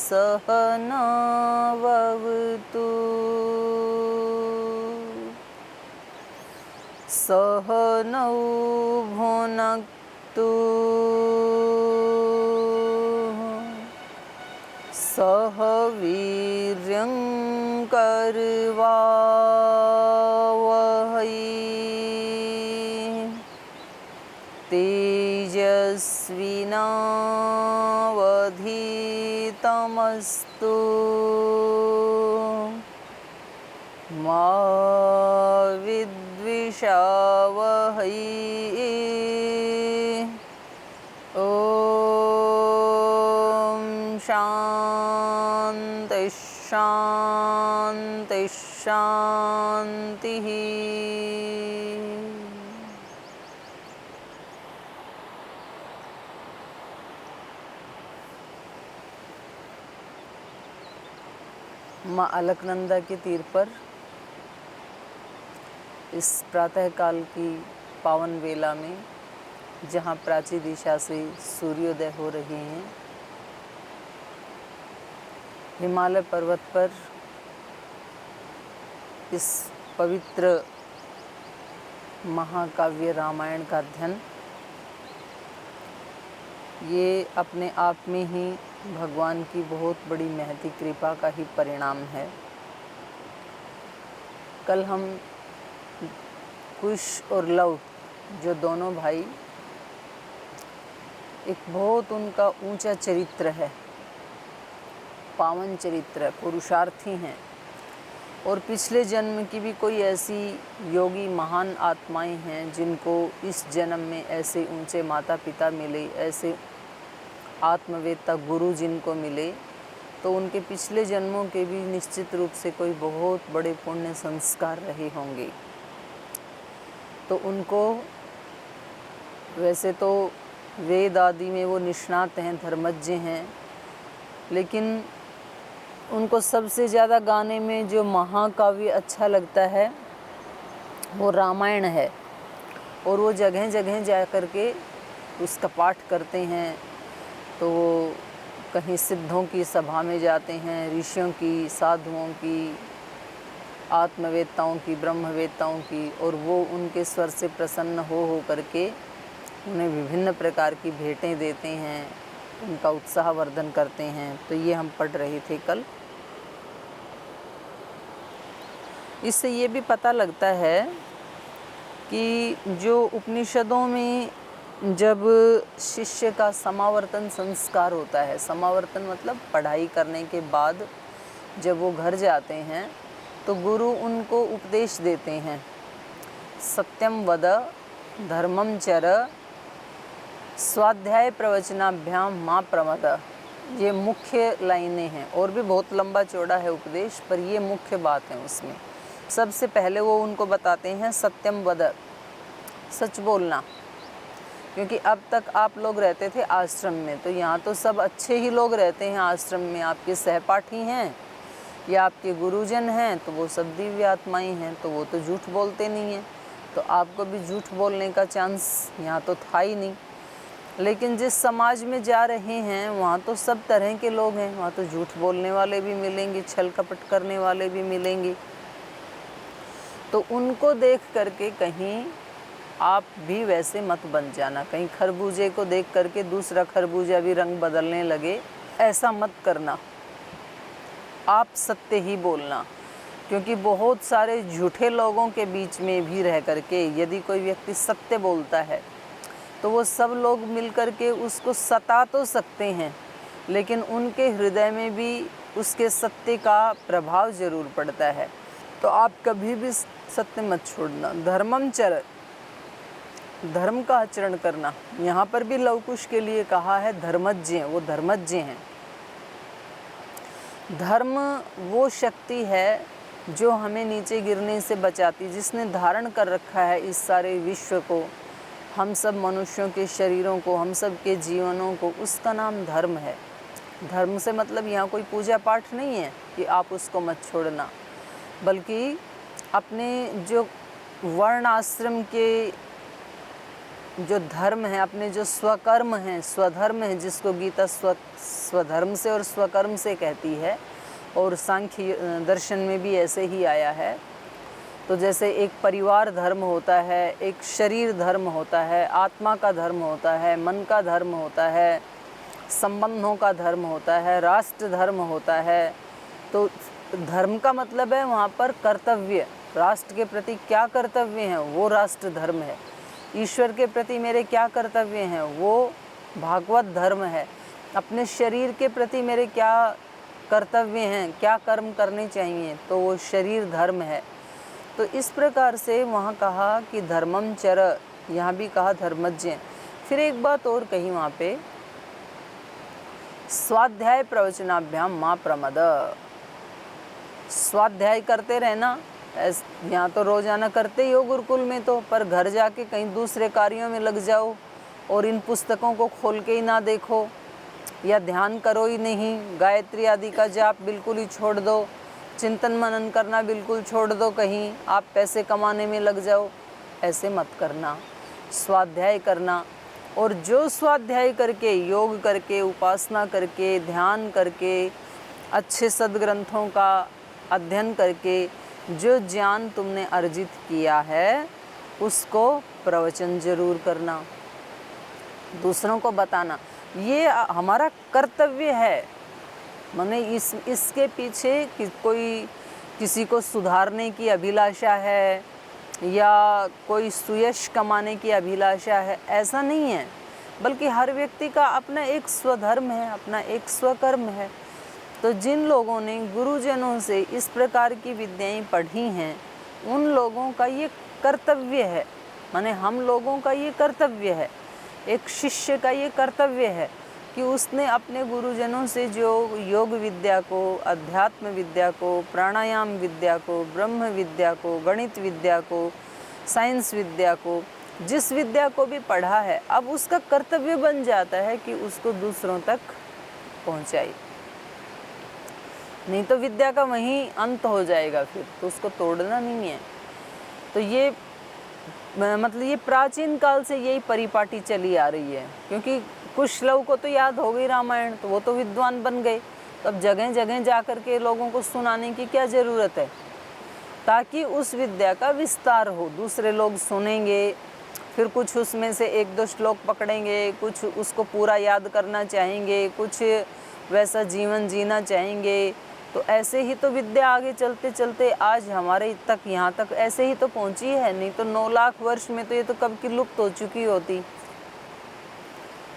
सहनाववतु सहनौ भुनक्तु सह वीर्यं करवावहै तेजस्विनावधीतमस्तु मा विद्विषावहै ॐ शान्ति शान्ति शान्तिः। माँ अलकनंदा के तीर पर इस प्रातःकाल की पावन वेला में, जहाँ प्राची दिशा से सूर्योदय हो रहे हैं, हिमालय पर्वत पर इस पवित्र महाकाव्य रामायण का अध्ययन, ये अपने आप में ही भगवान की बहुत बड़ी महती कृपा का ही परिणाम है। कल हम कुश और लव, जो दोनों भाई, एक बहुत उनका ऊंचा चरित्र है, पावन चरित्र, पुरुषार्थी हैं, और पिछले जन्म की भी कोई ऐसी योगी महान आत्माएं हैं जिनको इस जन्म में ऐसे ऊंचे माता पिता मिले, ऐसे आत्मवेत्ता गुरु जिनको मिले, तो उनके पिछले जन्मों के भी निश्चित रूप से कोई बहुत बड़े पुण्य संस्कार रहे होंगे। तो उनको वैसे तो वेद आदि में वो निष्णात हैं, धर्मज्ञ हैं, लेकिन उनको सबसे ज़्यादा गाने में जो महाकाव्य अच्छा लगता है वो रामायण है, और वो जगह जगह जा कर के उसका पाठ करते हैं। तो वो कहीं सिद्धों की सभा में जाते हैं, ऋषियों की, साधुओं की, आत्मवेत्ताओं की, ब्रह्मवेत्ताओं की, और वो उनके स्वर से प्रसन्न हो करके उन्हें विभिन्न प्रकार की भेंटें देते हैं, उनका उत्साहवर्धन करते हैं। तो ये हम पढ़ रहे थे कल। इससे ये भी पता लगता है कि जो उपनिषदों में जब शिष्य का समावर्तन संस्कार होता है, समावर्तन मतलब पढ़ाई करने के बाद जब वो घर जाते हैं तो गुरु उनको उपदेश देते हैं, सत्यम वद धर्मम चर स्वाध्याय प्रवचनाभ्याम माँ प्रमद। ये मुख्य लाइनें हैं, और भी बहुत लंबा चौड़ा है उपदेश, पर ये मुख्य बात है उसमें। सबसे पहले वो उनको बताते हैं सत्यम वद, सच बोलना, क्योंकि अब तक आप लोग रहते थे आश्रम में, तो यहाँ तो सब अच्छे ही लोग रहते हैं आश्रम में, आपके सहपाठी हैं या आपके गुरुजन हैं, तो वो सब दिव्य आत्माएं हैं, तो वो तो झूठ बोलते नहीं हैं, तो आपको भी झूठ बोलने का चांस यहाँ तो था ही नहीं। लेकिन जिस समाज में जा रहे हैं वहाँ तो सब तरह के लोग हैं, वहाँ तो झूठ बोलने वाले भी मिलेंगे, छल कपट करने वाले भी मिलेंगे। तो उनको देख करके कहीं आप भी वैसे मत बन जाना, कहीं खरबूजे को देख करके दूसरा खरबूजा भी रंग बदलने लगे, ऐसा मत करना। आप सत्य ही बोलना, क्योंकि बहुत सारे झूठे लोगों के बीच में भी रह करके यदि कोई व्यक्ति सत्य बोलता है तो वो सब लोग मिल करके उसको सता तो सकते हैं, लेकिन उनके हृदय में भी उसके सत्य का प्रभाव ज़रूर पड़ता है। तो आप कभी भी सत्य मत छोड़ना। धर्मम चर, धर्म का आचरण करना। यहाँ पर भी लवकुश के लिए कहा है धर्मज्ञ, वो धर्मज्ञ हैं। धर्म वो शक्ति है जो हमें नीचे गिरने से बचाती, जिसने धारण कर रखा है इस सारे विश्व को, हम सब मनुष्यों के शरीरों को, हम सब के जीवनों को, उसका नाम धर्म है। धर्म से मतलब यहाँ कोई पूजा पाठ नहीं है कि आप उसको मत छोड़ना, बल्कि अपने जो वर्ण आश्रम के जो धर्म है, अपने जो स्वकर्म हैं, स्वधर्म है, जिसको गीता स्वधर्म से और स्वकर्म से कहती है, और सांख्य दर्शन में भी ऐसे ही आया है। तो जैसे एक परिवार धर्म होता है, एक शरीर धर्म होता है, आत्मा का धर्म होता है, मन का धर्म होता है, संबंधों का धर्म होता है, राष्ट्र धर्म होता है। तो धर्म का मतलब है वहाँ पर कर्तव्य, राष्ट्र के प्रति क्या कर्तव्य हैं वो राष्ट्र धर्म है। ईश्वर के प्रति मेरे क्या कर्तव्य हैं वो भागवत धर्म है। अपने शरीर के प्रति मेरे क्या कर्तव्य हैं, क्या कर्म करने चाहिए, तो वो शरीर धर्म है। तो इस प्रकार से वहाँ कहा कि धर्मम चर, यहाँ भी कहा धर्मज्ञ। फिर एक बात और कही वहाँ पे, स्वाध्याय प्रवचनाभ्याम माँ प्रमद। स्वाध्याय करते रहना, यहाँ तो रोजाना करते ही हो गुरुकुल में तो, पर घर जाके कहीं दूसरे कार्यों में लग जाओ और इन पुस्तकों को खोल के ही ना देखो, या ध्यान करो ही नहीं, गायत्री आदि का जाप बिल्कुल ही छोड़ दो, चिंतन मनन करना बिल्कुल छोड़ दो, कहीं आप पैसे कमाने में लग जाओ, ऐसे मत करना। स्वाध्याय करना, और जो स्वाध्याय करके, योग करके, उपासना करके, ध्यान करके, अच्छे सद्ग्रंथों का अध्ययन करके जो ज्ञान तुमने अर्जित किया है उसको प्रवचन जरूर करना, दूसरों को बताना। ये हमारा कर्तव्य है। माने इसके पीछे कोई किसी को सुधारने की अभिलाषा है या कोई सुयश कमाने की अभिलाषा है, ऐसा नहीं है, बल्कि हर व्यक्ति का अपना एक स्वधर्म है, अपना एक स्वकर्म है। तो जिन लोगों ने गुरुजनों से इस प्रकार की विद्याएं पढ़ी हैं उन लोगों का ये कर्तव्य है, माने हम लोगों का ये कर्तव्य है, एक शिष्य का ये कर्तव्य है कि उसने अपने गुरुजनों से जो योग विद्या को, अध्यात्म विद्या को, प्राणायाम विद्या को, ब्रह्म विद्या को, गणित विद्या को, साइंस विद्या को, जिस विद्या को भी पढ़ा है, अब उसका कर्तव्य बन जाता है कि उसको दूसरों तक पहुंचाए। नहीं तो विद्या का वहीं अंत हो जाएगा, फिर तो उसको तोड़ना नहीं है। तो ये मतलब ये प्राचीन काल से यही परिपाटी चली आ रही है, क्योंकि कुछ श्लोक को तो याद हो गई रामायण, तो वो तो विद्वान बन गए। तो अब जगह जगह जा कर के लोगों को सुनाने की क्या ज़रूरत है, ताकि उस विद्या का विस्तार हो, दूसरे लोग सुनेंगे, फिर कुछ उसमें से एक दो श्लोक पकड़ेंगे, कुछ उसको पूरा याद करना चाहेंगे, कुछ वैसा जीवन जीना चाहेंगे। तो ऐसे ही तो विद्या आगे चलते चलते आज हमारे तक, यहाँ तक ऐसे ही तो पहुँची है, नहीं तो 9 लाख वर्ष में तो ये तो कब की लुप्त हो चुकी होती।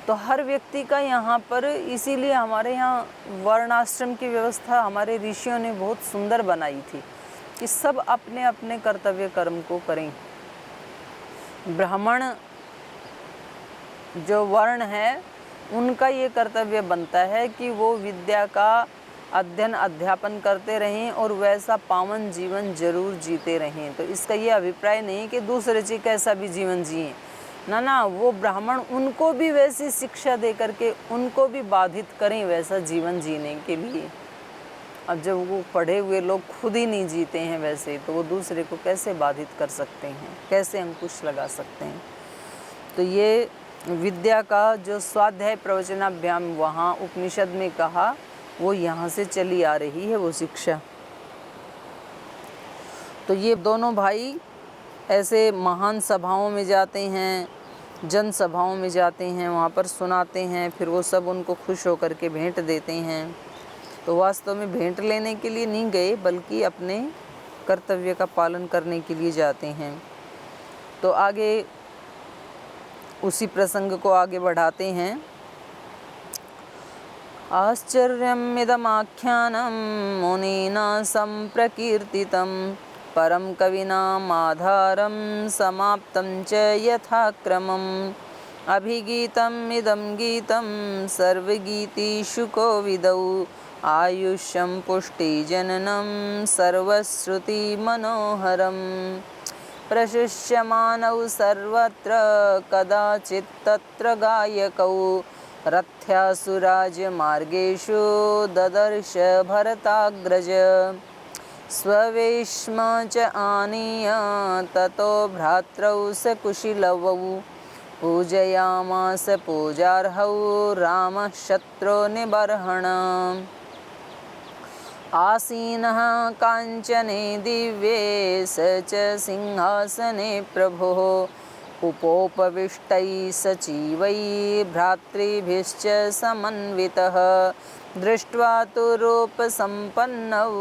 तो हर व्यक्ति का यहाँ पर, इसीलिए हमारे यहाँ वर्णाश्रम की व्यवस्था हमारे ऋषियों ने बहुत सुंदर बनाई थी कि सब अपने अपने कर्तव्य कर्म को करें। ब्राह्मण जो वर्ण है उनका ये कर्तव्य बनता है कि वो विद्या का अध्ययन अध्यापन करते रहें और वैसा पावन जीवन जरूर जीते रहें। तो इसका ये अभिप्राय नहीं कि दूसरे जी कैसा भी जीवन जिए, ना, वो ब्राह्मण उनको भी वैसी शिक्षा दे करके उनको भी बाधित करें वैसा जीवन जीने के लिए। अब जब वो पढ़े हुए लोग खुद ही नहीं जीते हैं वैसे, तो वो दूसरे को कैसे बाधित कर सकते हैं, कैसे अंकुश लगा सकते हैं। तो ये विद्या का जो स्वाध्याय प्रवचनाभ्याम वहाँ उपनिषद में कहा, वो यहाँ से चली आ रही है वो शिक्षा। तो ये दोनों भाई ऐसे महान सभाओं में जाते हैं, जन सभाओं में जाते हैं, वहाँ पर सुनाते हैं, फिर वो सब उनको खुश होकर के भेंट देते हैं। तो वास्तव में भेंट लेने के लिए नहीं गए, बल्कि अपने कर्तव्य का पालन करने के लिए जाते हैं। तो आगे उसी प्रसंग को आगे बढ़ाते हैं। आश्चर्यमिदमाख्यानं मुनिना संप्रकीर्तितं परं कविनामाधारं समाप्तं च यथाक्रमम् अभिगीतम् इदं गीतं सर्वगीतिषु कोविदौ आयुष्यं पुष्टिजननं सर्वश्रुतिमनोहरम् प्रशिष्यमानौ सर्वत्र कदाचित् तत्र गायकौ रथ्यासुराजमार्गेषु ददर्श भरताग्रज स्ववेश्म च आनीय ततो भ्रात्रौ सकुशिलवौ पूजयामास पूजार्हौ रामः शत्रुनिबर्हणम् आसीनः काञ्चने दिव्ये स च सिंहासने प्रभुः उपोपविष्टैः सचिवैः भ्रातृभिश्च समन्वितः दृष्ट्वा तु रूपसम्पन्नौ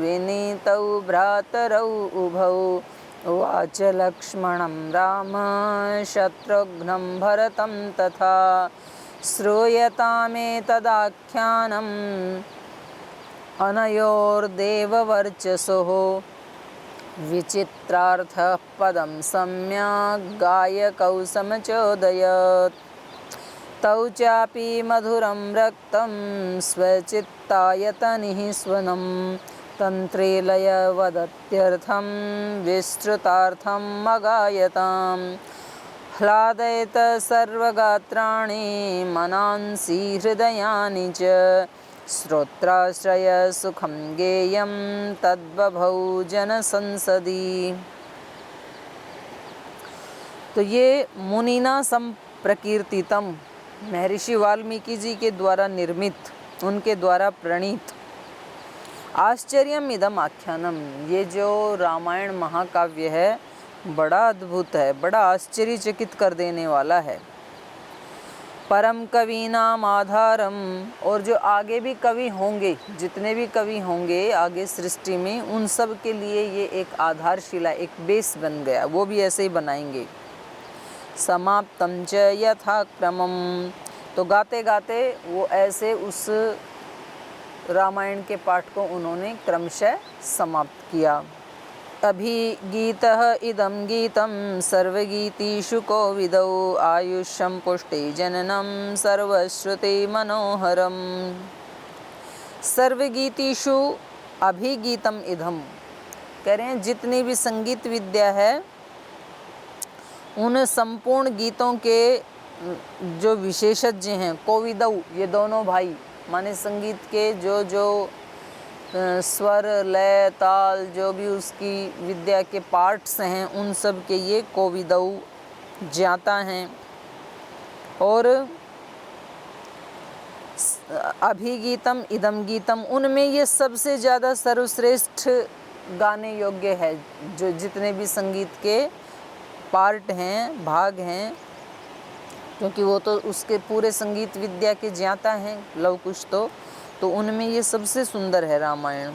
विनीतौ भ्रातरौ उभौ उवाच लक्ष्मणं राम शत्रुघ्नं भरतं तथा श्रूयतामेतदाख्यानम् अनयोर्देववर्चसोः विचित्रार्थः पदं सम्यक् गायकौ समचोदयत् तौ चापि मधुरं रक्तं स्वचित्तायतनिः स्वनं तन्त्रे लयवदत्यर्थं विस्तृतार्थम् अगायताम् ह्लादयत सर्वगात्राणि मनांसि हृदयानि च श्रोत्राश्रयसुखं गेयं तद्बभौ जनसंसदि। तो ये मुनिना संप्रकीर्तितम महर्षि वाल्मीकि जी के द्वारा निर्मित, उनके द्वारा प्रणीत आश्चर्यम इदम आख्यानम, ये जो रामायण महाकाव्य है बड़ा अद्भुत है, बड़ा आश्चर्यचकित कर देने वाला है। परम कवीनाम आधारम, और जो आगे भी कवि होंगे, जितने भी कवि होंगे आगे सृष्टि में, उन सब के लिए ये एक आधारशिला, एक बेस बन गया, वो भी ऐसे ही बनाएंगे। समाप्तम च यथाक्रमम, तो गाते गाते वो ऐसे उस रामायण के पाठ को उन्होंने क्रमशः समाप्त किया। अभिगीतः इदं गीतं सर्वगीतिषु कोविदौ आयुष्यं पुष्टि जननं सर्वश्रुति मनोहरम्। सर्वगीतिषु अभिगीतम इदं, कह रहे हैं जितनी भी संगीत विद्या है उन संपूर्ण गीतों के जो विशेषज्ञ हैं, कोविदौ ये दोनों भाई, माने संगीत के जो जो स्वर लय ताल जो भी उसकी विद्या के पार्ट्स हैं, उन सब के ये कोविदौ ज्ञाता हैं। और अभिगीतम इदम गीतम, उनमें ये सबसे ज़्यादा सर्वश्रेष्ठ गाने योग्य है। जो जितने भी संगीत के पार्ट हैं, भाग हैं, क्योंकि वो तो उसके पूरे संगीत विद्या के ज्ञाता हैं लव कुश, तो उनमें ये सबसे सुंदर है रामायण।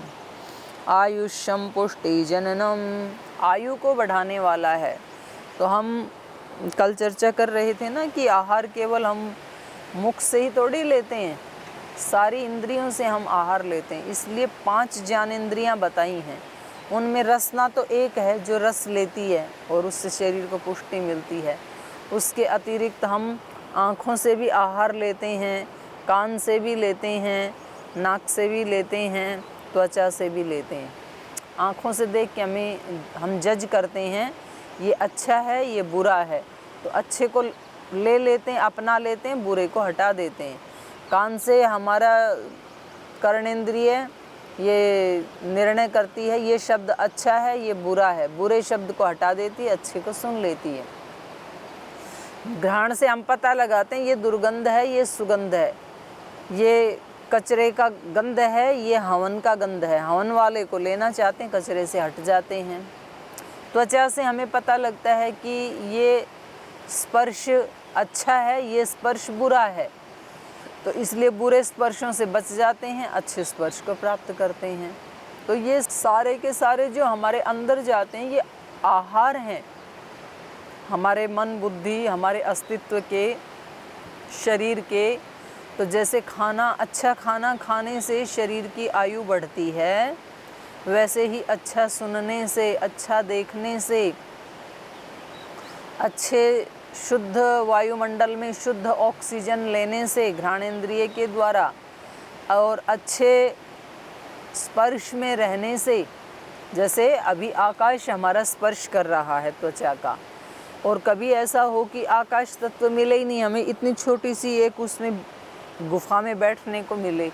आयुष्यम पुष्टि जननम, आयु को बढ़ाने वाला है। तो हम कल चर्चा कर रहे थे ना कि आहार केवल हम मुख से ही थोड़ी लेते हैं, सारी इंद्रियों से हम आहार लेते हैं। इसलिए 5 ज्ञानेंद्रियां बताई हैं, उनमें रसना तो एक है जो रस लेती है और उससे शरीर को पुष्टि मिलती है। उसके अतिरिक्त हम आँखों से भी आहार लेते हैं, कान से भी लेते हैं, नाक से भी लेते हैं, त्वचा से भी लेते हैं। आँखों से देख के हम जज करते हैं ये अच्छा है ये बुरा है, तो अच्छे को ले लेते हैं, अपना लेते हैं, बुरे को हटा देते हैं। कान से हमारा कर्णेंद्रिय ये निर्णय करती है ये शब्द अच्छा है ये बुरा है, बुरे शब्द को हटा देती है, अच्छे को सुन लेती है। घ्राण से हम पता लगाते हैं ये दुर्गंध है ये सुगंध है, ये कचरे का गंध है ये हवन का गंध है, हवन वाले को लेना चाहते हैं, कचरे से हट जाते हैं। त्वचा से हमें पता लगता है कि ये स्पर्श अच्छा है ये स्पर्श बुरा है, तो इसलिए बुरे स्पर्शों से बच जाते हैं, अच्छे स्पर्श को प्राप्त करते हैं। तो ये सारे के सारे जो हमारे अंदर जाते हैं ये आहार हैं, हमारे मन बुद्धि हमारे अस्तित्व के, शरीर के। तो जैसे अच्छा खाना खाने से शरीर की आयु बढ़ती है, वैसे ही अच्छा सुनने से, अच्छा देखने से, अच्छे शुद्ध वायुमंडल में शुद्ध ऑक्सीजन लेने से घ्राणेंद्रिय के द्वारा, और अच्छे स्पर्श में रहने से, जैसे अभी आकाश हमारा स्पर्श कर रहा है त्वचा का, और कभी ऐसा हो कि आकाश तत्व मिले ही नहीं, हमें इतनी छोटी सी एक उसमें गुफा में बैठने को मिले,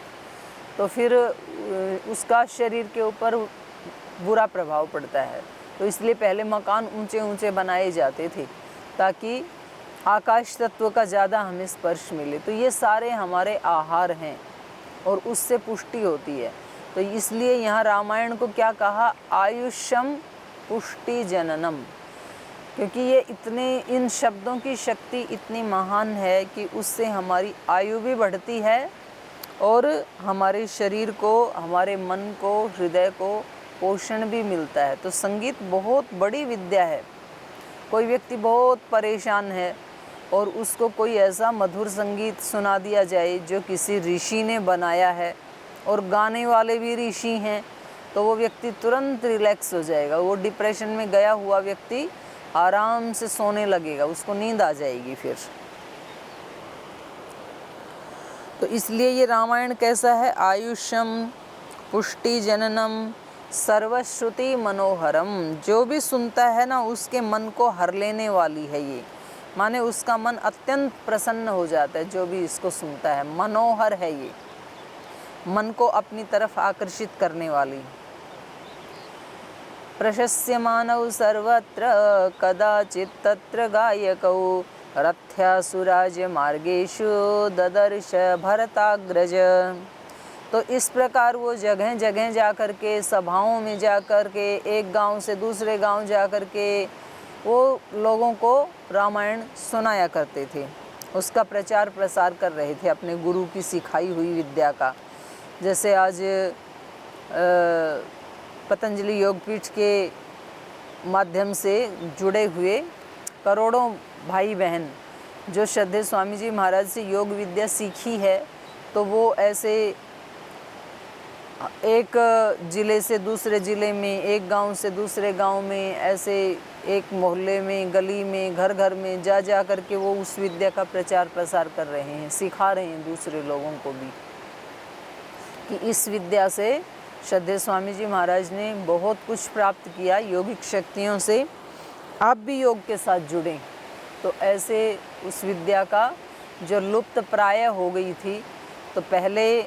तो फिर उसका शरीर के ऊपर बुरा प्रभाव पड़ता है। तो इसलिए पहले मकान ऊंचे ऊंचे बनाए जाते थे ताकि आकाश तत्व का ज़्यादा हमें स्पर्श मिले। तो ये सारे हमारे आहार हैं और उससे पुष्टि होती है। तो इसलिए यहाँ रामायण को क्या कहा, आयुष्यम पुष्टि जननम, क्योंकि ये इन शब्दों की शक्ति इतनी महान है कि उससे हमारी आयु भी बढ़ती है और हमारे शरीर को, हमारे मन को, हृदय को पोषण भी मिलता है। तो संगीत बहुत बड़ी विद्या है। कोई व्यक्ति बहुत परेशान है और उसको कोई ऐसा मधुर संगीत सुना दिया जाए जो किसी ऋषि ने बनाया है और गाने वाले भी ऋषि हैं, तो वो व्यक्ति तुरंत रिलैक्स हो जाएगा। वो डिप्रेशन में गया हुआ व्यक्ति आराम से सोने लगेगा, उसको नींद आ जाएगी फिर। तो इसलिए ये रामायण कैसा है, आयुष्यम पुष्टि जननम सर्वश्रुति मनोहरम। जो भी सुनता है ना उसके मन को हर लेने वाली है ये, माने उसका मन अत्यंत प्रसन्न हो जाता है जो भी इसको सुनता है। मनोहर है ये, मन को अपनी तरफ आकर्षित करने वाली। प्रशस्यमानौ सर्वत्र कदाचित् तत्र गायकौ रथ्यासुराज मार्गेषु ददर्श भरताग्रज। तो इस प्रकार वो जगह जगह जा कर के, सभाओं में जा कर के, एक गांव से दूसरे गांव जा कर के वो लोगों को रामायण सुनाया करते थे, उसका प्रचार प्रसार कर रहे थे अपने गुरु की सिखाई हुई विद्या का। जैसे आज पतंजलि योगपीठ के माध्यम से जुड़े हुए करोड़ों भाई बहन जो श्रद्धेय स्वामी जी महाराज से योग विद्या सीखी है, तो वो ऐसे एक ज़िले से दूसरे ज़िले में, एक गांव से दूसरे गांव में, ऐसे एक मोहल्ले में, गली में, घर घर में जा जा कर के वो उस विद्या का प्रचार प्रसार कर रहे हैं, सिखा रहे हैं दूसरे लोगों को भी कि इस विद्या से श्रद्धेय स्वामी जी महाराज ने बहुत कुछ प्राप्त किया योगिक शक्तियों से। आप भी योग के साथ जुड़ें। तो ऐसे उस विद्या का जो लुप्त प्राय हो गई थी, तो पहले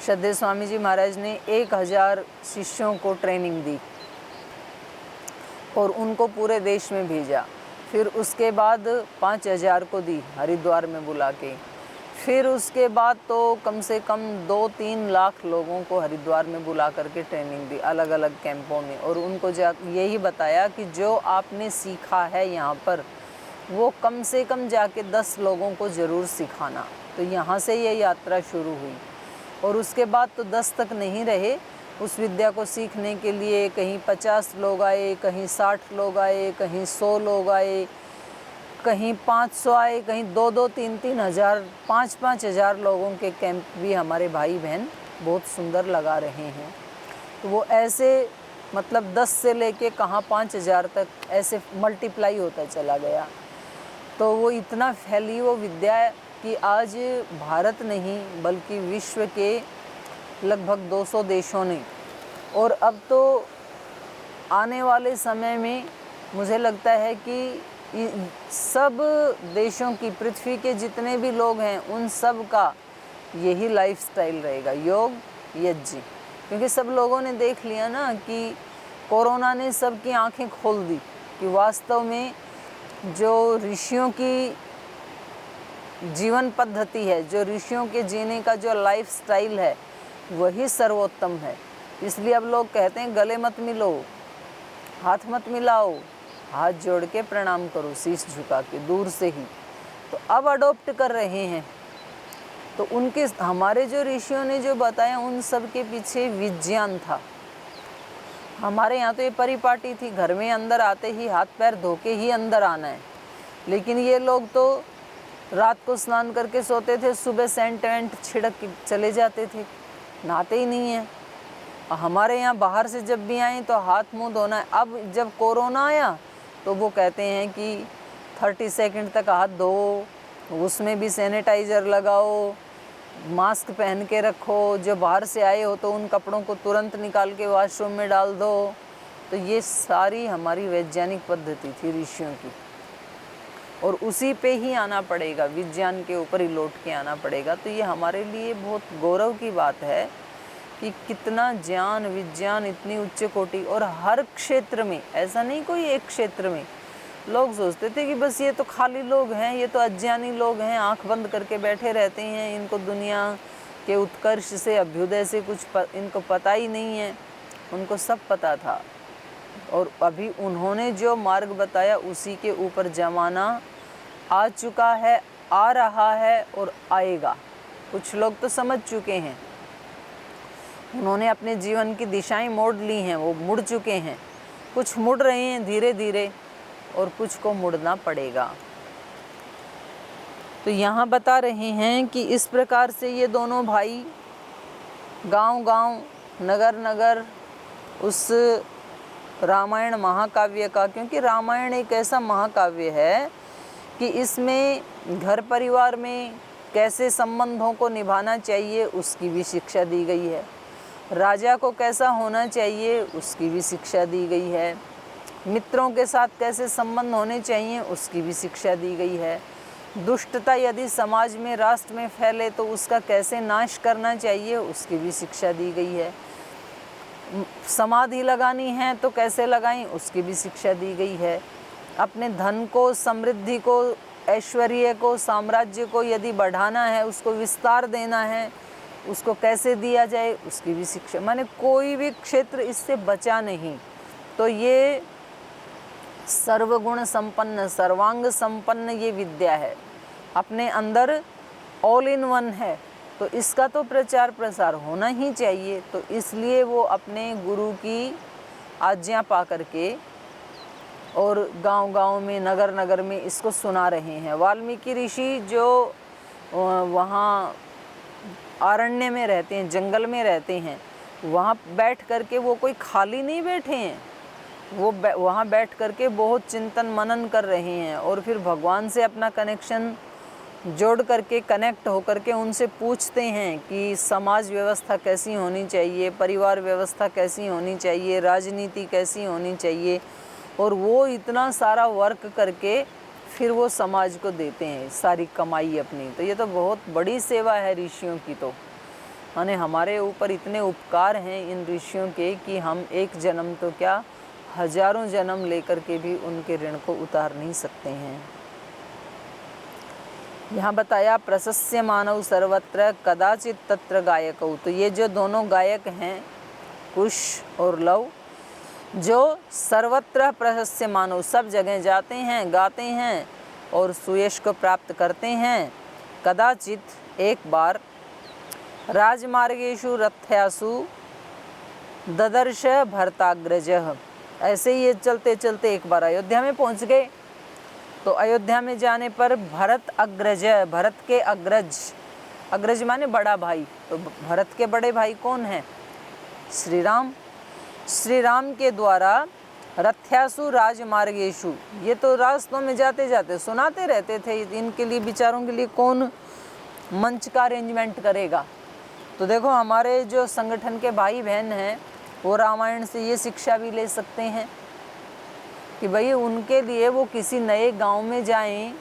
श्रद्धेय स्वामी जी महाराज ने 1000 शिष्यों को ट्रेनिंग दी और उनको पूरे देश में भेजा। फिर उसके बाद 5000 को दी हरिद्वार में बुला के। फिर उसके बाद तो कम से कम 2-3 लाख लोगों को हरिद्वार में बुला करके ट्रेनिंग दी अलग अलग कैंपों में, और उनको यही बताया कि जो आपने सीखा है यहाँ पर वो कम से कम जाके 10 लोगों को ज़रूर सिखाना। तो यहाँ से ये यात्रा शुरू हुई और उसके बाद तो 10 तक नहीं रहे। उस विद्या को सीखने के लिए कहीं 50 लोग आए, कहीं 60 लोग आए, कहीं 100 लोग आए, कहीं 500 आए, कहीं 2-2, 3-3 हज़ार, 5-5 हज़ार लोगों के कैंप भी हमारे भाई बहन बहुत सुंदर लगा रहे हैं। तो वो ऐसे मतलब 10 से लेके कहाँ 5000 तक ऐसे मल्टीप्लाई होता चला गया। तो वो इतना फैली वो विद्या कि आज भारत नहीं बल्कि विश्व के लगभग 200 देशों ने, और अब तो आने वाले समय में मुझे लगता है कि सब देशों की, पृथ्वी के जितने भी लोग हैं उन सब का यही लाइफस्टाइल रहेगा, योग यज्ञ। क्योंकि सब लोगों ने देख लिया ना कि कोरोना ने सबकी आंखें खोल दी कि वास्तव में जो ऋषियों की जीवन पद्धति है, जो ऋषियों के जीने का जो लाइफस्टाइल है वही सर्वोत्तम है। इसलिए अब लोग कहते हैं गले मत मिलो, हाथ मत मिलाओ, हाथ जोड़ के प्रणाम करो शीश झुका के दूर से ही। तो अब अडॉप्ट कर रहे हैं। तो उनके, हमारे जो ऋषियों ने जो बताया उन सब के पीछे विज्ञान था। हमारे यहाँ तो ये परिपाटी थी, घर में अंदर आते ही हाथ पैर धो के ही अंदर आना है। लेकिन ये लोग तो रात को स्नान करके सोते थे, सुबह सेंट वेंट छिड़क के चले जाते थे, नहाते ही नहीं है। हमारे यहाँ बाहर से जब भी आए तो हाथ मुंह धोना है। अब जब कोरोना आया तो वो कहते हैं कि 30 सेकंड तक हाथ धो, उसमें भी सैनिटाइज़र लगाओ, मास्क पहन के रखो, जो बाहर से आए हो तो उन कपड़ों को तुरंत निकाल के वॉशरूम में डाल दो। तो ये सारी हमारी वैज्ञानिक पद्धति थी ऋषियों की, और उसी पे ही आना पड़ेगा, विज्ञान के ऊपर ही लौट के आना पड़ेगा। तो ये हमारे लिए बहुत गौरव की बात है कि कितना ज्ञान विज्ञान, इतनी उच्च कोटि, और हर क्षेत्र में, ऐसा नहीं कोई एक क्षेत्र में, लोग सोचते थे कि बस ये तो खाली लोग हैं, ये तो अज्ञानी लोग हैं, आंख बंद करके बैठे रहते हैं, इनको दुनिया के उत्कर्ष से, अभ्युदय से इनको पता ही नहीं है। उनको सब पता था, और अभी उन्होंने जो मार्ग बताया उसी के ऊपर ज़माना आ चुका है, आ रहा है और आएगा। कुछ लोग तो समझ चुके हैं, उन्होंने अपने जीवन की दिशाएं मोड़ ली हैं, वो मुड़ चुके हैं। कुछ मुड़ रहे हैं धीरे धीरे, और कुछ को मुड़ना पड़ेगा। तो यहाँ बता रहे हैं कि इस प्रकार से ये दोनों भाई गांव-गांव, नगर-नगर उस रामायण महाकाव्य का, क्योंकि रामायण एक ऐसा महाकाव्य है कि इसमें घर परिवार में कैसे संबंधों को निभाना चाहिए उसकी भी शिक्षा दी गई है, राजा को कैसा होना चाहिए उसकी भी शिक्षा दी गई है, मित्रों के साथ कैसे संबंध होने चाहिए उसकी भी शिक्षा दी गई है, दुष्टता यदि समाज में, राष्ट्र में फैले तो उसका कैसे नाश करना चाहिए उसकी भी शिक्षा दी गई है, समाधि लगानी है तो कैसे लगाएं उसकी भी शिक्षा दी गई है, अपने धन को, समृद्धि को, ऐश्वर्य को, साम्राज्य को यदि बढ़ाना है, उसको विस्तार देना है, उसको कैसे दिया जाए उसकी भी शिक्षा। माने कोई भी क्षेत्र इससे बचा नहीं। तो ये सर्वगुण संपन्न, सर्वांग संपन्न ये विद्या है, अपने अंदर ऑल इन वन है, तो इसका तो प्रचार प्रसार होना ही चाहिए। तो इसलिए वो अपने गुरु की आज्ञा पा करके और गांव-गांव में, नगर-नगर में इसको सुना रहे हैं। वाल्मीकि ऋषि जो वहाँ अरण्य में रहते हैं, जंगल में रहते हैं, वहाँ बैठ करके वो कोई खाली नहीं बैठे हैं, वो वहाँ बैठ करके बहुत चिंतन मनन कर रहे हैं, और फिर भगवान से अपना कनेक्शन जोड़ करके, कनेक्ट हो करके उनसे पूछते हैं कि समाज व्यवस्था कैसी होनी चाहिए, परिवार व्यवस्था कैसी होनी चाहिए, राजनीति कैसी होनी चाहिए, और वो इतना सारा वर्क करके फिर वो समाज को देते हैं सारी कमाई अपनी। तो ये तो बहुत बड़ी सेवा है ऋषियों की। तो माने हमारे ऊपर इतने उपकार हैं इन ऋषियों के कि हम एक जन्म तो क्या, हजारों जन्म लेकर के भी उनके ऋण को उतार नहीं सकते हैं। यहाँ बताया प्रशस्य मानव सर्वत्र कदाचित तत्र गायकौ। तो ये जो दोनों गायक हैं, कुश और लव, जो सर्वत्र प्रशस्य मानव, सब जगह जाते हैं, गाते हैं और सुयश को प्राप्त करते हैं। कदाचित एक बार राजमार्गेषु रथ्यासु ददर्श भरताग्रजः। ऐसे ही ये चलते चलते एक बार अयोध्या में पहुंच गए। तो अयोध्या में जाने पर भरत अग्रज, भरत के अग्रज, अग्रज माने बड़ा भाई, तो भरत के बड़े भाई कौन है? श्री राम। श्री राम के द्वारा रथ्यासु राजमार्गेषु, ये तो रास्तों में जाते जाते सुनाते रहते थे। इनके लिए, बेचारों के लिए कौन मंच का अरेंजमेंट करेगा? तो देखो हमारे जो संगठन के भाई बहन हैं वो रामायण से ये शिक्षा भी ले सकते हैं कि भाई उनके लिए वो किसी नए गांव में जाएं,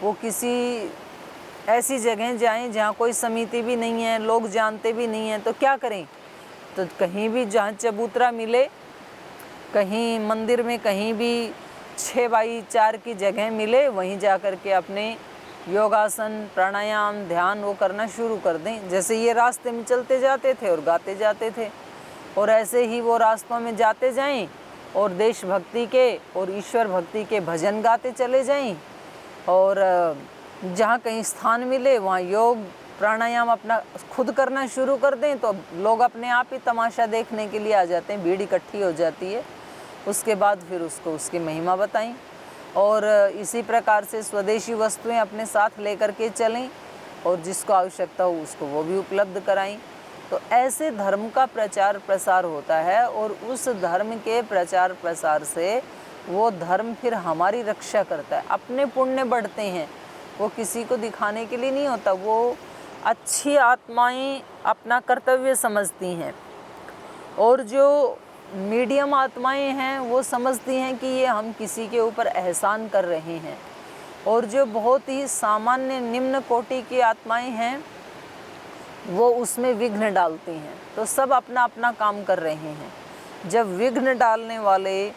वो किसी ऐसी जगह जाएं जहाँ कोई समिति भी नहीं है, लोग जानते भी नहीं हैं, तो क्या करें? तो कहीं भी जहाँ चबूतरा मिले, कहीं मंदिर में कहीं भी 6x4 की जगह मिले, वहीं जा कर के अपने योगासन, प्राणायाम, ध्यान वो करना शुरू कर दें। जैसे ये रास्ते में चलते जाते थे और गाते जाते थे, और ऐसे ही वो रास्तों में जाते जाएं और देशभक्ति के और ईश्वर भक्ति के भजन गाते चले जाएं, और जहाँ कहीं स्थान मिले वहाँ योग प्राणायाम अपना खुद करना शुरू कर दें, तो लोग अपने आप ही तमाशा देखने के लिए आ जाते हैं, भीड़ इकट्ठी हो जाती है। उसके बाद फिर उसको उसकी महिमा बताएं, और इसी प्रकार से स्वदेशी वस्तुएं अपने साथ लेकर के चलें, और जिसको आवश्यकता हो उसको वो भी उपलब्ध कराएं। तो ऐसे धर्म का प्रचार प्रसार होता है, और उस धर्म के प्रचार प्रसार से वो धर्म फिर हमारी रक्षा करता है। अपने पुण्य बढ़ते हैं, वो किसी को दिखाने के लिए नहीं होता। वो अच्छी आत्माएं अपना कर्तव्य समझती हैं, और जो मीडियम आत्माएं हैं वो समझती हैं कि ये हम किसी के ऊपर एहसान कर रहे हैं, और जो बहुत ही सामान्य निम्न कोटि की आत्माएं हैं वो उसमें विघ्न डालती हैं। तो सब अपना अपना काम कर रहे हैं। जब विघ्न डालने वाले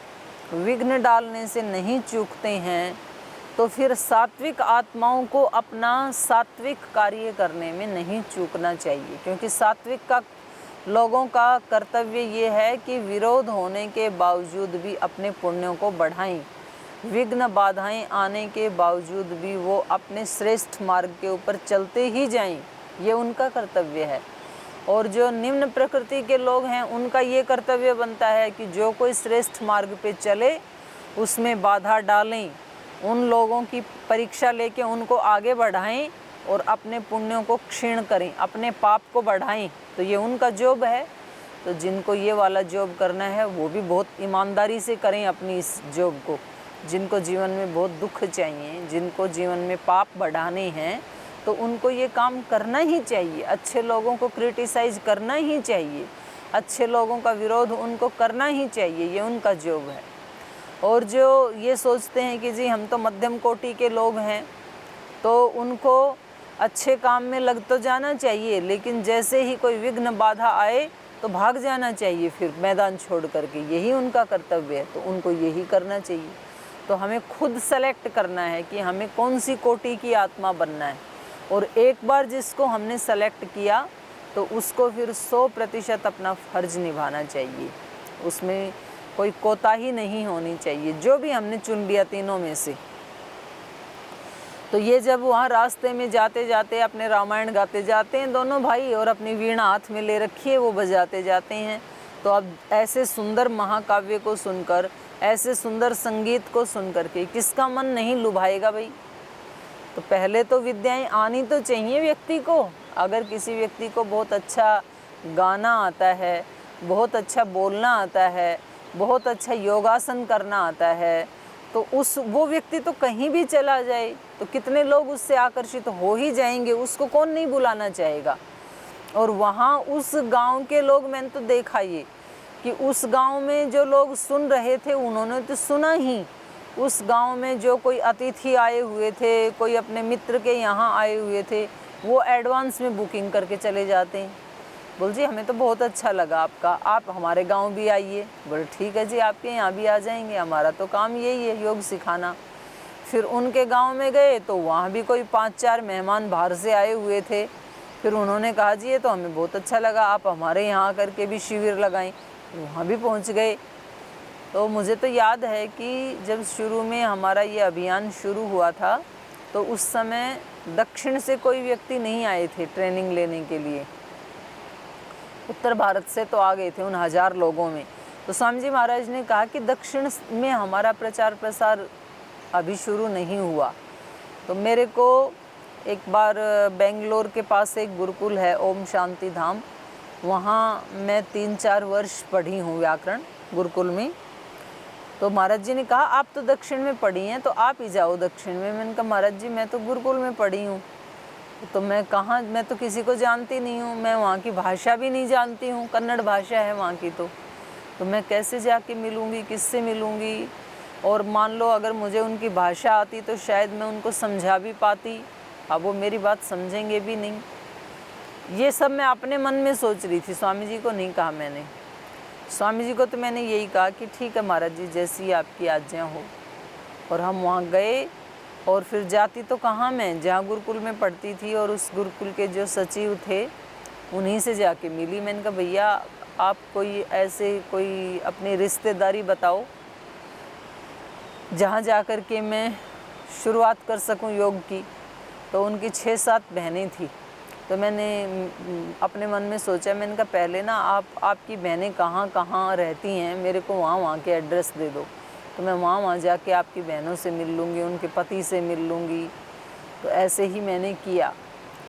विघ्न डालने से नहीं चूकते हैं, तो फिर सात्विक आत्माओं को अपना सात्विक कार्य करने में नहीं चूकना चाहिए। क्योंकि सात्विक का लोगों का कर्तव्य ये है कि विरोध होने के बावजूद भी अपने पुण्यों को बढ़ाएं, विघ्न बाधाएं आने के बावजूद भी वो अपने श्रेष्ठ मार्ग के ऊपर चलते ही जाएं, ये उनका कर्तव्य है। और जो निम्न प्रकृति के लोग हैं उनका ये कर्तव्य बनता है कि जो कोई श्रेष्ठ मार्ग पे चले उसमें बाधा डालें, उन लोगों की परीक्षा लेके उनको आगे बढ़ाएं और अपने पुण्यों को क्षीण करें, अपने पाप को बढ़ाएं। तो ये उनका जॉब है। तो जिनको ये वाला जॉब करना है वो भी बहुत ईमानदारी से करें अपनी इस जॉब को। जिनको जीवन में बहुत दुख चाहिए, जिनको जीवन में पाप बढ़ाने हैं, तो उनको ये काम करना ही चाहिए। अच्छे लोगों को क्रिटिसाइज करना ही चाहिए, अच्छे लोगों का विरोध उनको करना ही चाहिए, ये उनका जॉब है। और जो ये सोचते हैं कि जी हम तो मध्यम कोटि के लोग हैं, तो उनको अच्छे काम में लग तो जाना चाहिए, लेकिन जैसे ही कोई विघ्न बाधा आए तो भाग जाना चाहिए फिर मैदान छोड़ करके, यही उनका कर्तव्य है। तो उनको यही करना चाहिए। तो हमें खुद सेलेक्ट करना है कि हमें कौन सी कोटि की आत्मा बनना है, और एक बार जिसको हमने सेलेक्ट किया तो उसको फिर 100% अपना फर्ज निभाना चाहिए, उसमें कोई कोताही नहीं होनी चाहिए, जो भी हमने चुन लिया तीनों में से। तो ये जब वहाँ रास्ते में जाते जाते अपने रामायण गाते जाते हैं दोनों भाई, और अपनी वीणा हाथ में ले रखी है वो बजाते जाते हैं। तो अब ऐसे सुंदर महाकाव्य को सुनकर, ऐसे सुंदर संगीत को सुनकर के किसका मन नहीं लुभाएगा भाई। तो पहले तो विद्याएं आनी तो चाहिए व्यक्ति को। अगर किसी व्यक्ति को बहुत अच्छा गाना आता है, बहुत अच्छा बोलना आता है, बहुत अच्छा योगासन करना आता है, तो वो व्यक्ति तो कहीं भी चला जाए तो कितने लोग उससे आकर्षित हो ही जाएंगे, उसको कौन नहीं बुलाना चाहेगा। और वहाँ उस गांव के लोग, मैंने तो देखा ये कि उस गांव में जो लोग सुन रहे थे उन्होंने तो सुना ही। उस गांव में जो कोई अतिथि आए हुए थे, कोई अपने मित्र के यहाँ आए हुए थे, वो एडवांस में बुकिंग करके चले जाते हैं। बोल जी हमें तो बहुत अच्छा लगा आपका, आप हमारे गांव भी आइए। बोले ठीक है जी, आपके यहाँ भी आ जाएंगे, हमारा तो काम यही है योग सिखाना। फिर उनके गांव में गए तो वहाँ भी कोई 5-4 मेहमान बाहर से आए हुए थे। फिर उन्होंने कहा जी ये तो हमें बहुत अच्छा लगा, आप हमारे यहाँ करके भी शिविर लगाएं। वहाँ भी पहुँच गए। तो मुझे तो याद है कि जब शुरू में हमारा ये अभियान शुरू हुआ था तो उस समय दक्षिण से कोई व्यक्ति नहीं आए थे ट्रेनिंग लेने के लिए, उत्तर भारत से तो आ गए थे उन 1000 लोगों में। तो स्वामी जी महाराज ने कहा कि दक्षिण में हमारा प्रचार प्रसार अभी शुरू नहीं हुआ। तो मेरे को एक बार बेंगलोर के पास एक गुरुकुल है ओम शांति धाम, वहाँ मैं 3-4 वर्ष पढ़ी हूँ व्याकरण गुरुकुल में। तो महाराज जी ने कहा आप तो दक्षिण में पढ़ी हैं तो आप ही जाओ दक्षिण में। मैंने कहा महाराज जी मैं तो गुरुकुल में पढ़ी हूँ, तो मैं कहाँ, मैं तो किसी को जानती नहीं हूँ, मैं वहाँ की भाषा भी नहीं जानती हूँ, कन्नड़ भाषा है वहाँ की। तो मैं कैसे जाके मिलूँगी, किससे मिलूँगी। और मान लो अगर मुझे उनकी भाषा आती तो शायद मैं उनको समझा भी पाती, अब वो मेरी बात समझेंगे भी नहीं। ये सब मैं अपने मन में सोच रही थी, स्वामी जी को नहीं कहा मैंने। स्वामी जी को तो मैंने यही कहा कि ठीक है महाराज जी जैसी आपकी आज्ञा हो। और हम वहाँ गए और फिर जाती तो कहाँ मैं, जहाँ गुरुकुल में पढ़ती थी और उस गुरुकुल के जो सचिव थे उन्हीं से जाके मिली। मैंने कहा भैया आप कोई ऐसे कोई अपनी रिश्तेदारी बताओ जहाँ जा कर के मैं शुरुआत कर सकूँ योग की। तो उनकी 6-7 बहनें थी। तो मैंने अपने मन में सोचा, मैंने कहा पहले ना आपकी बहनें कहाँ कहाँ रहती हैं, मेरे को वहाँ के एड्रेस दे दो, तो मैं वहाँ जाके आपकी बहनों से मिल लूँगी, उनके पति से मिल लूँगी। तो ऐसे ही मैंने किया।